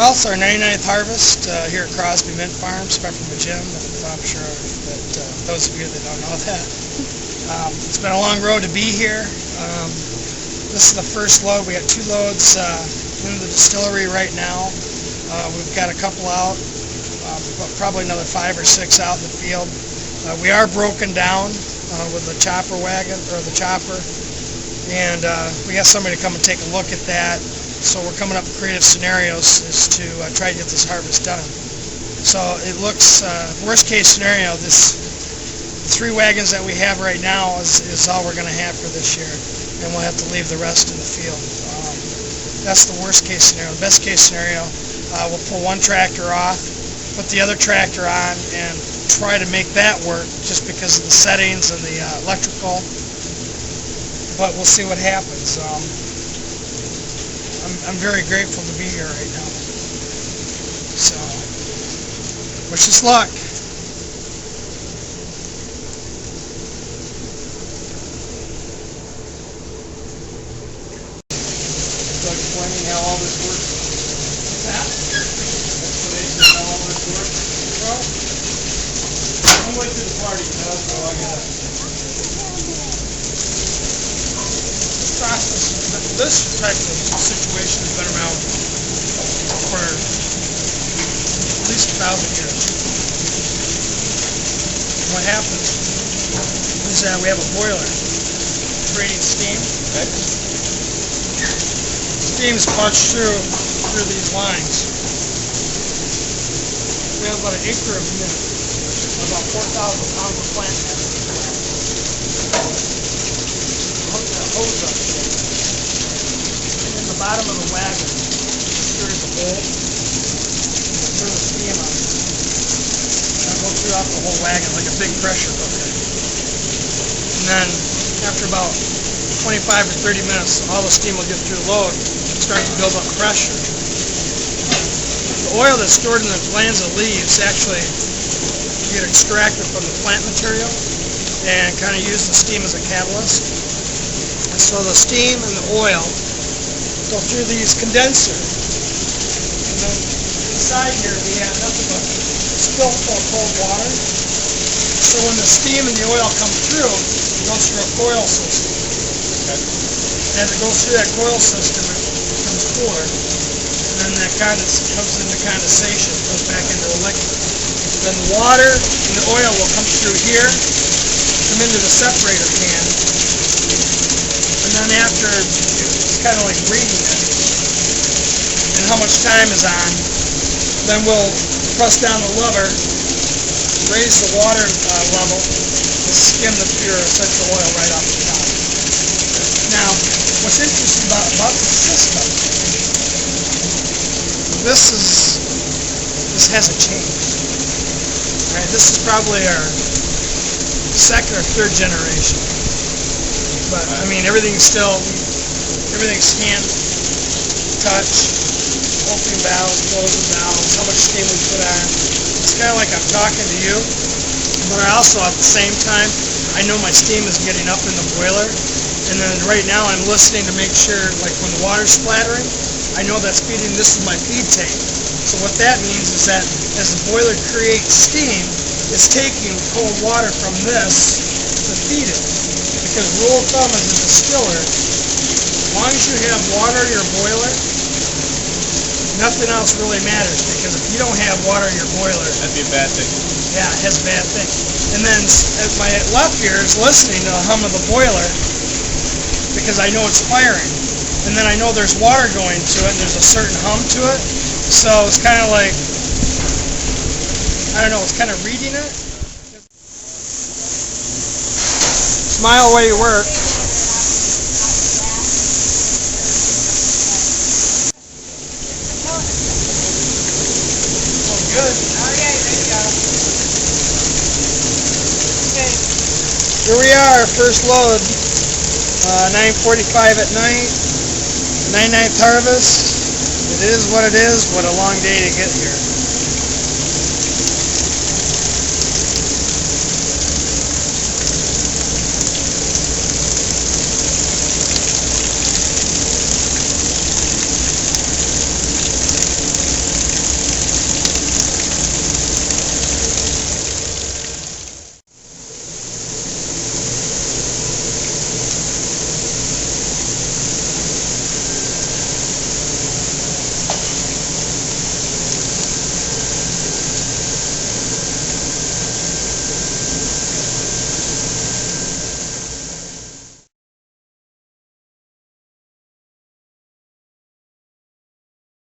Well, it's our 99th harvest here at Crosby Mint Farms, from the gym. I'm sure that those of you that don't know that. It's been a long road to be here. This is the first load. We got 2 loads in the distillery right now. We've got a couple out, probably another 5 or 6 out in the field. We are broken down with the chopper wagon, or the chopper, and we got somebody to come and take a look at that. So we're coming up with creative scenarios as to try to get this harvest done. So it looks, worst case scenario, this 3 wagons that we have right now is all we're going to have for this year, and we'll have to leave the rest in the field. That's the worst case scenario. The best case scenario, we'll pull 1 tractor off, put the other tractor on, and try to make that work just because of the settings and the electrical, but we'll see what happens. I'm very grateful to be here right now. So, wish us luck. So explaining how all this works. What's that? Explanation of how all this works. Well, I'm late to the party, so I got it. This type of situation has been around for at least 1,000 years. What happens is that we have a boiler creating steam. Okay. Steam is punched through these lines. We have about an acre of mint, about 4,000 pounds of plant matter. Hook that hose up there. And in the bottom of the wagon, there is a hole. We'll turn the steam on. And it'll go throughout the whole wagon like a big pressure cooker. And then after about 25 or 30 minutes, all the steam will get through the load and start to build up pressure. The oil that's stored in the glands of leaves actually get extracted from the plant material and kind of use the steam as a catalyst. And so the steam and the oil go through these condensers. And then inside here we have nothing but a spill full of cold water. So when the steam and the oil come through, it goes through a coil system. Okay. And as it goes through that coil system, it becomes cooler. And then that comes into condensation, it goes back into a liquid. Then the water and the oil will come through here, come into the separator can, and then after, it's kind of like reading it, and how much time is on, then we'll press down the lever, raise the water level, and skim the pure essential oil right off the top. Now, what's interesting about the system, this hasn't changed. Right, this is probably our 2nd or 3rd generation. But I mean, everything's hand touch, opening valves, closing valves, how much steam we put on. It's kind of like I'm talking to you, but I also at the same time, I know my steam is getting up in the boiler, and then right now I'm listening to make sure, like when the water's splattering, I know that's feeding, this is my feed tank. So what that means is that as the boiler creates steam, it's taking cold water from this to feed it. Because rule of thumb as a distiller, as long as you have water in your boiler, nothing else really matters. Because if you don't have water in your boiler, That'd be a bad thing. yeah, it has a bad thing. And then at my left ear is listening to the hum of the boiler because I know it's firing. And then I know there's water going to it and there's a certain hum to it. So it's kind of like, I don't know, it's kind of reading it. Smile while you work. Oh, good. Okay, there you go. Okay. Here we are, first load, 9:45 at night, 99th harvest. It is what it is. What a long day to get here.